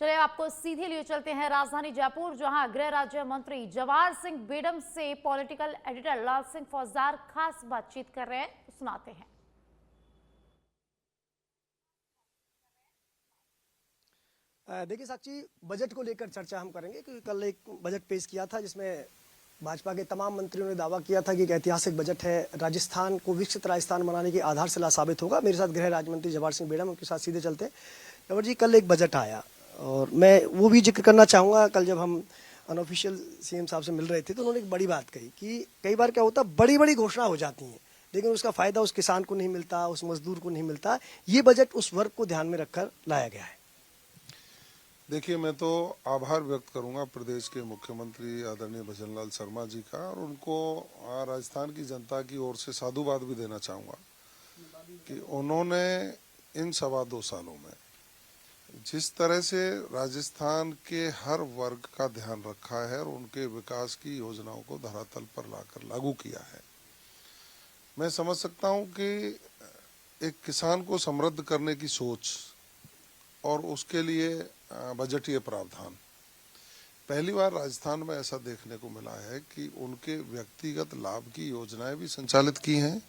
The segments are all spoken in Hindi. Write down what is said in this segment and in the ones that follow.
चलिए आपको सीधे लिए चलते हैं राजधानी जयपुर, जहां गृह राज्य मंत्री जवाहर सिंह बेडम से पॉलिटिकल एडिटर लाल सिंह फौजदार खास बातचीत कर रहे हैं। सुनाते हैं। देखिए साक्षी, बजट को लेकर चर्चा हम करेंगे क्योंकि कल एक बजट पेश किया था जिसमें भाजपा के तमाम मंत्रियों ने दावा किया था कि एक ऐतिहासिक बजट है, राजस्थान को विकसित राजस्थान बनाने की आधारशिला साबित होगा। मेरे साथ गृह राज्य मंत्री जवाहर सिंह बेडम, उनके साथ सीधे चलते हैं। जवाहर जी, कल एक बजट आया और मैं वो भी जिक्र करना चाहूँगा। कल जब हम अनऑफिशियल सीएम साहब से मिल रहे थे तो उन्होंने एक बड़ी बात कही कि कई बार क्या होता है, बड़ी बड़ी घोषणा हो जाती हैं लेकिन उसका फायदा उस किसान को नहीं मिलता, उस मजदूर को नहीं मिलता। ये बजट उस वर्ग को ध्यान में रखकर लाया गया है। देखिए, मैं तो आभार व्यक्त करूंगा प्रदेश के मुख्यमंत्री आदरणीय भजनलाल शर्मा जी का, और उनको राजस्थान की जनता की ओर से साधुवाद भी देना चाहूंगा कि उन्होंने इन 2.25 सालों में जिस तरह से राजस्थान के हर वर्ग का ध्यान रखा है और उनके विकास की योजनाओं को धरातल पर लाकर लागू किया है, मैं समझ सकता हूं कि एक किसान को समृद्ध करने की सोच और उसके लिए बजटीय प्रावधान पहली बार राजस्थान में ऐसा देखने को मिला है कि उनके व्यक्तिगत लाभ की योजनाएं भी संचालित की हैं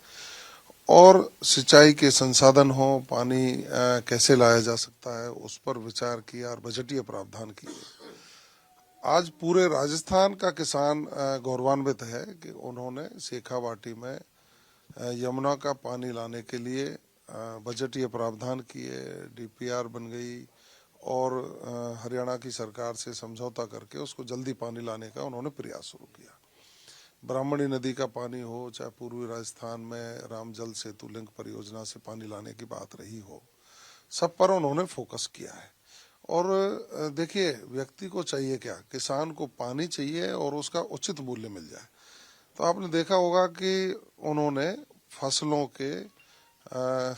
और सिंचाई के संसाधन हो, पानी कैसे लाया जा सकता है उस पर विचार किया और बजटीय प्रावधान किए। आज पूरे राजस्थान का किसान गौरवान्वित है कि उन्होंने शेखावाटी में यमुना का पानी लाने के लिए बजटीय प्रावधान किए, डीपीआर बन गई और हरियाणा की सरकार से समझौता करके उसको जल्दी पानी लाने का उन्होंने प्रयास शुरू किया। ब्राह्मणी नदी का पानी हो, चाहे पूर्वी राजस्थान में राम जल सेतु लिंक परियोजना से पानी लाने की बात रही हो, सब पर उन्होंने फोकस किया है। और देखिए, व्यक्ति को चाहिए क्या, किसान को पानी चाहिए और उसका उचित मूल्य मिल जाए। तो आपने देखा होगा कि उन्होंने फसलों के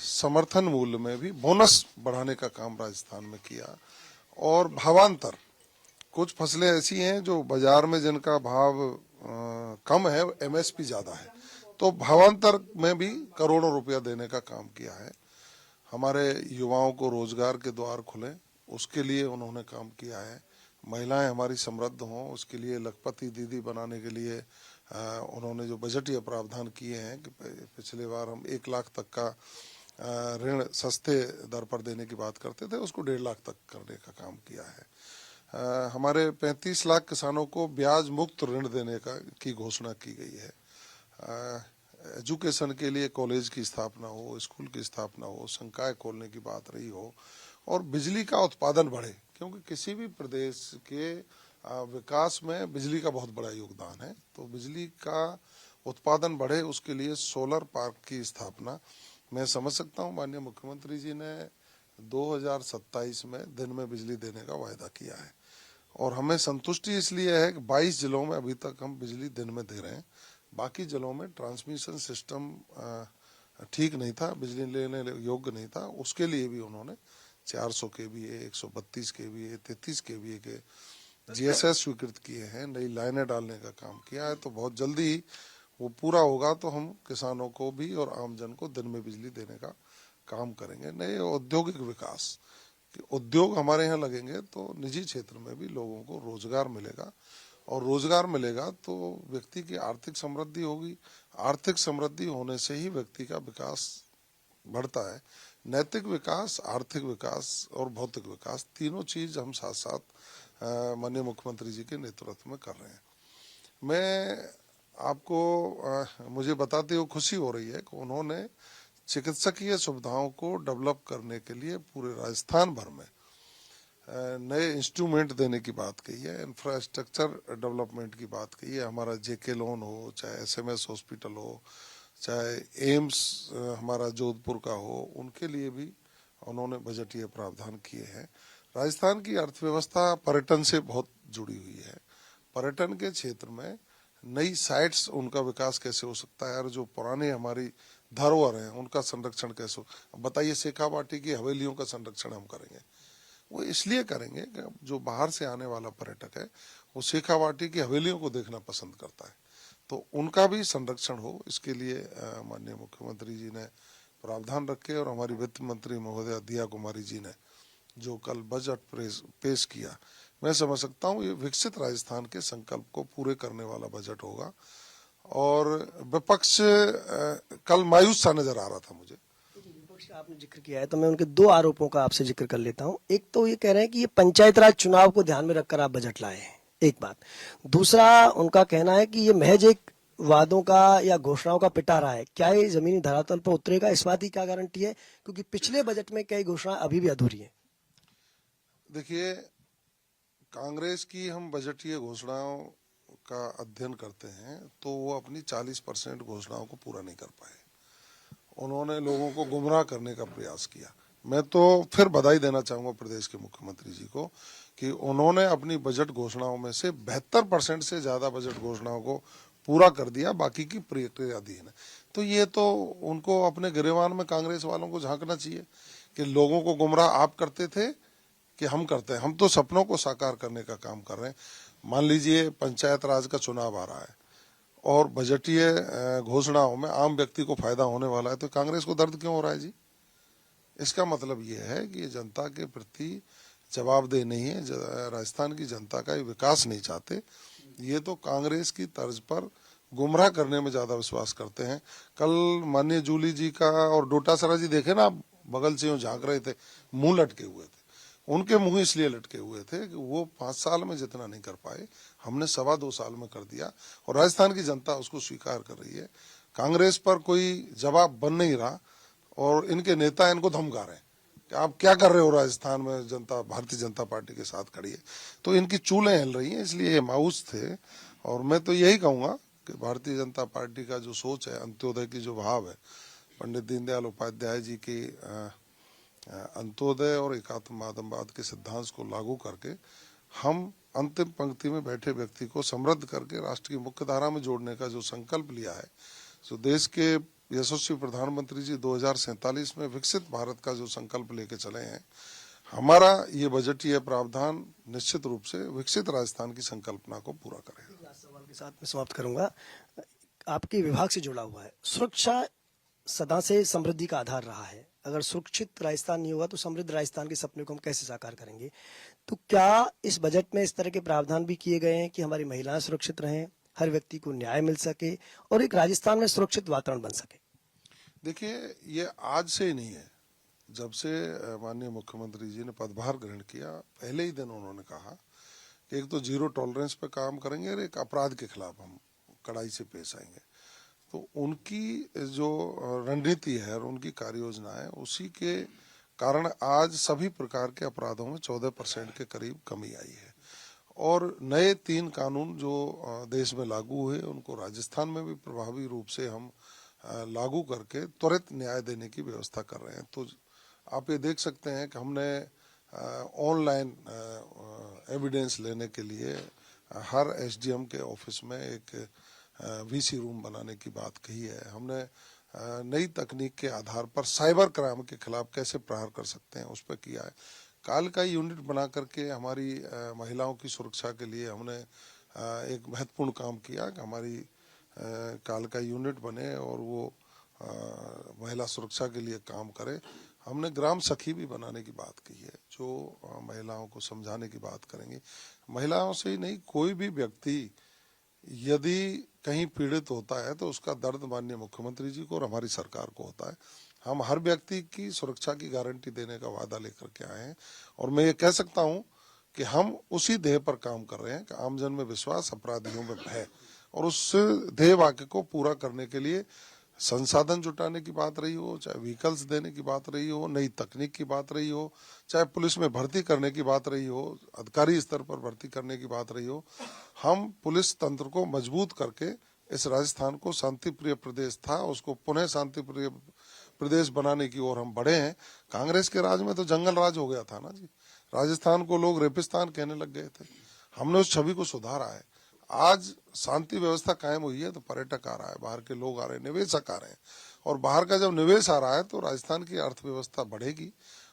समर्थन मूल्य में भी बोनस बढ़ाने का काम राजस्थान में किया। और भावांतर, कुछ फसलें ऐसी हैं जो बाजार में जिनका भाव कम है, एमएसपी ज्यादा है, तो भावांतर में भी करोड़ों रुपया देने का काम किया है। हमारे युवाओं को रोजगार के द्वार खुले, उसके लिए उन्होंने काम किया है। महिलाएं हमारी समृद्ध हों, उसके लिए लखपति दीदी बनाने के लिए उन्होंने जो बजटीय प्रावधान किए हैं कि पिछले बार हम 1 लाख तक का ऋण सस्ते दर पर देने की बात करते थे, उसको 1.5 लाख तक करने का काम किया है। हमारे 35 लाख किसानों को ब्याज मुक्त ऋण देने की घोषणा की गई है। एजुकेशन के लिए कॉलेज की स्थापना हो, स्कूल की स्थापना हो, संकाय खोलने की बात रही हो, और बिजली का उत्पादन बढ़े, क्योंकि किसी भी प्रदेश के विकास में बिजली का बहुत बड़ा योगदान है। तो बिजली का उत्पादन बढ़े, उसके लिए सोलर पार्क की स्थापना। मैं समझ सकता हूँ माननीय मुख्यमंत्री जी ने 2027 में दिन में बिजली देने का वायदा किया है, और हमें संतुष्टि इसलिए है कि 22 जिलों में अभी तक हम बिजली दिन में दे रहे हैं। बाकी जिलों में ट्रांसमिशन सिस्टम ठीक नहीं था, बिजली लेने योग्य नहीं था, उसके लिए भी उन्होंने 400 केवीए, 132 केवीए, 33 केवीए के जीएसएस स्वीकृत किए हैं, नई लाइनें डालने का काम किया है। तो बहुत जल्दी ही वो पूरा होगा तो हम किसानों को भी और आमजन को दिन में बिजली देने का काम करेंगे। नए औद्योगिक विकास, उद्योग हमारे यहाँ लगेंगे तो निजी क्षेत्र में भी लोगों को रोजगार मिलेगा, और रोजगार मिलेगा तो व्यक्ति की आर्थिक समृद्धि होगी। आर्थिक समृद्धि होने से ही व्यक्ति का विकास बढ़ता है। नैतिक विकास, आर्थिक विकास और भौतिक विकास, तीनों चीज हम साथ साथ माननीय मुख्यमंत्री जी के नेतृत्व में कर रहे हैं। मैं आपको मुझे बताते हुए खुशी हो रही है कि उन्होंने चिकित्सकीय सुविधाओं को डेवलप करने के लिए पूरे राजस्थान भर में नए इंस्ट्रूमेंट देने की बात कही है, इंफ्रास्ट्रक्चर डेवलपमेंट की बात कही है। हमारा जेके लोन हो, चाहे एसएमएस हॉस्पिटल हो, चाहे एम्स हमारा जोधपुर का हो, उनके लिए भी उन्होंने बजटीय प्रावधान किए हैं। राजस्थान की अर्थव्यवस्था पर्यटन से बहुत जुड़ी हुई है। पर्यटन के क्षेत्र में नई साइट्स, उनका विकास कैसे हो सकता है, और जो पुराने हमारी धरोहर हैं उनका संरक्षण कैसे हो। बताइए, शेखावाटी की हवेलियों का संरक्षण हम करेंगे, वो इसलिए करेंगे कि जो बाहर से आने वाला पर्यटक है वो शेखावाटी की हवेलियों को देखना पसंद करता है, तो उनका भी संरक्षण हो, इसके लिए माननीय मुख्यमंत्री जी ने प्रावधान रखे, और हमारी वित्त मंत्री महोदया दिया कुमारी जी ने जो कल बजट पेश किया, मैं समझ सकता हूँ ये विकसित राजस्थान के संकल्प को पूरे करने वाला बजट होगा। और विपक्ष कल मायूस सा नजर आ रहा था मुझे। विपक्ष का आपने जिक्र किया है तो मैं उनके दो आरोपों का आपसे जिक्र कर लेता हूं। एक तो ये कह रहे हैं कि ये पंचायत राज चुनाव को ध्यान में रखकर आप बजट लाए हैं, एक बात। दूसरा उनका कहना है कि ये महज एक वादों का या घोषणाओं का पिटारा है। क्या ये जमीनी धरातल पर उतरेगा, इस बात की क्या गारंटी है? क्योंकि पिछले बजट में कई घोषणाएं अभी भी अधूरी हैं। देखिए, कांग्रेस की हम बजटीय घोषणाओं का अध्ययन करते हैं तो वो अपनी 40% घोषणाओं को पूरा नहीं कर पाए। उन्होंने लोगों को गुमराह करने का प्रयास किया। मैं तो फिर बधाई देना चाहूंगा प्रदेश के मुख्यमंत्री जी को कि उन्होंने अपनी बजट घोषणाओं में से 72% से ज्यादा बजट घोषणाओं को पूरा कर दिया, बाकी की प्रक्रियाधीन है। तो ये तो उनको अपने गिरेबान में कांग्रेस वालों को झांकना चाहिए कि लोगों को गुमराह आप करते थे कि हम करते हैं। हम तो सपनों को साकार करने का काम कर रहे हैं। मान लीजिए पंचायत राज का चुनाव आ रहा है और बजटीय घोषणाओं में आम व्यक्ति को फायदा होने वाला है, तो कांग्रेस को दर्द क्यों हो रहा है जी? इसका मतलब ये है कि ये जनता के प्रति जवाबदेह नहीं है। राजस्थान की जनता का ये विकास नहीं चाहते। ये तो कांग्रेस की तर्ज पर गुमराह करने में ज्यादा विश्वास करते हैं। कल माननीय जूली जी का और डोटासरा जी देखे ना, बगल से यूं झांक रहे थे, मुंह लटके हुए थे। उनके मुंह इसलिए लटके हुए थे कि वो 5 साल में जितना नहीं कर पाए, हमने 2.25 साल में कर दिया और राजस्थान की जनता उसको स्वीकार कर रही है। कांग्रेस पर कोई जवाब बन नहीं रहा और इनके नेता इनको धमका रहे हैं कि आप क्या कर रहे हो, राजस्थान में जनता भारतीय जनता पार्टी के साथ खड़ी है। तो इनकी चूलें हिल रही हैं, इसलिए ये मायूस थे। और मैं तो यही कहूंगा कि भारतीय जनता पार्टी का जो सोच है, अंत्योदय की जो भाव है, पंडित दीनदयाल उपाध्याय जी की अंत्योदय और एकात्मवाद के सिद्धांत को लागू करके हम अंतिम पंक्ति में बैठे व्यक्ति को समृद्ध करके राष्ट्र की मुख्य धारा में जोड़ने का जो संकल्प लिया है, जो देश के यशस्वी प्रधानमंत्री जी 2047 में विकसित भारत का जो संकल्प लेके चले हैं, हमारा ये बजटीय प्रावधान निश्चित रूप से विकसित राजस्थान की संकल्पना को पूरा करेगा। सवाल के साथ मैं समाप्त करूंगा, आपके विभाग से जुड़ा हुआ है। सुरक्षा सदा से समृद्धि का आधार रहा है। अगर सुरक्षित राजस्थान नहीं होगा तो समृद्ध राजस्थान के सपने को हम कैसे साकार करेंगे? तो क्या इस बजट में इस तरह के प्रावधान भी किए गए हैं कि हमारी महिलाएं सुरक्षित रहें, हर व्यक्ति को न्याय मिल सके और एक राजस्थान में सुरक्षित वातावरण बन सके? देखिए, ये आज से ही नहीं है। जब से माननीय मुख्यमंत्री जी ने पदभार ग्रहण किया, पहले ही दिन उन्होंने कहा कि एक तो जीरो टॉलरेंस पे काम करेंगे और एक अपराध के खिलाफ हम कड़ाई से पेश आएंगे। तो उनकी जो रणनीति है और उनकी कार्य योजना है, उसी के कारण आज सभी प्रकार के अपराधों में 14% के करीब कमी आई है। और नए 3 कानून जो देश में लागू हुए, उनको राजस्थान में भी प्रभावी रूप से हम लागू करके त्वरित न्याय देने की व्यवस्था कर रहे हैं। तो आप ये देख सकते हैं कि हमने ऑनलाइन एविडेंस लेने के लिए हर एसडीएम के ऑफिस में एक वीसी रूम बनाने की बात कही है। हमने नई तकनीक के आधार पर साइबर क्राइम के खिलाफ कैसे प्रहार कर सकते हैं, उस पर किया है। काल का यूनिट बना करके हमारी महिलाओं की सुरक्षा के लिए हमने एक महत्वपूर्ण काम किया कि हमारी काल का यूनिट बने और वो महिला सुरक्षा के लिए काम करे। हमने ग्राम सखी भी बनाने की बात की है, जो महिलाओं को समझाने की बात करेंगे। महिलाओं से ही नहीं, कोई भी व्यक्ति यदि कहीं पीड़ित होता है तो उसका दर्द माननीय मुख्यमंत्री जी को और हमारी सरकार को होता है। हम हर व्यक्ति की सुरक्षा की गारंटी देने का वादा लेकर के आए हैं और मैं ये कह सकता हूं कि हम उसी ध्येय पर काम कर रहे हैं कि आमजन में विश्वास, अपराधियों में भय, और उस ध्येय वाक्य को पूरा करने के लिए संसाधन जुटाने की बात रही हो, चाहे व्हीकल्स देने की बात रही हो, नई तकनीक की बात रही हो, चाहे पुलिस में भर्ती करने की बात रही हो, अधिकारी स्तर पर भर्ती करने की बात रही हो, हम पुलिस तंत्र को मजबूत करके इस राजस्थान को शांति प्रिय प्रदेश था उसको पुनः शांति प्रिय प्रदेश बनाने की ओर हम बढ़े हैं। कांग्रेस के राज में तो जंगल राज हो गया था ना जी, राजस्थान को लोग रेपिस्तान कहने लग गए थे। हमने उस छवि को सुधारा है। आज शांति व्यवस्था कायम हुई है तो पर्यटक आ रहा है, बाहर के लोग आ रहे हैं, निवेशक आ रहे हैं, और बाहर का जब निवेश आ रहा है तो राजस्थान की अर्थव्यवस्था बढ़ेगी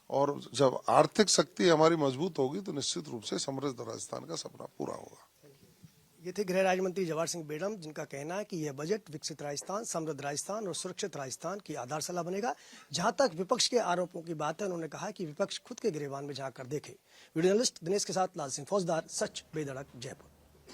और जब आर्थिक शक्ति हमारी मजबूत होगी तो निश्चित रूप से समृद्ध राजस्थान का सपना पूरा होगा। ये थे गृह राज्य मंत्री जवाहर सिंह बेडम, जिनका कहना है कि यह बजट विकसित राजस्थान, समृद्ध राजस्थान और सुरक्षित राजस्थान की आधारशिला बनेगा। जहां तक विपक्ष के आरोपों की बात है, उन्होंने कहा कि विपक्ष खुद के गिरेबान में झांक कर देखे। वीडियो जर्नलिस्ट दिनेश के साथ लाल सिंह फौजदार, सच बेधड़क, जयपुर।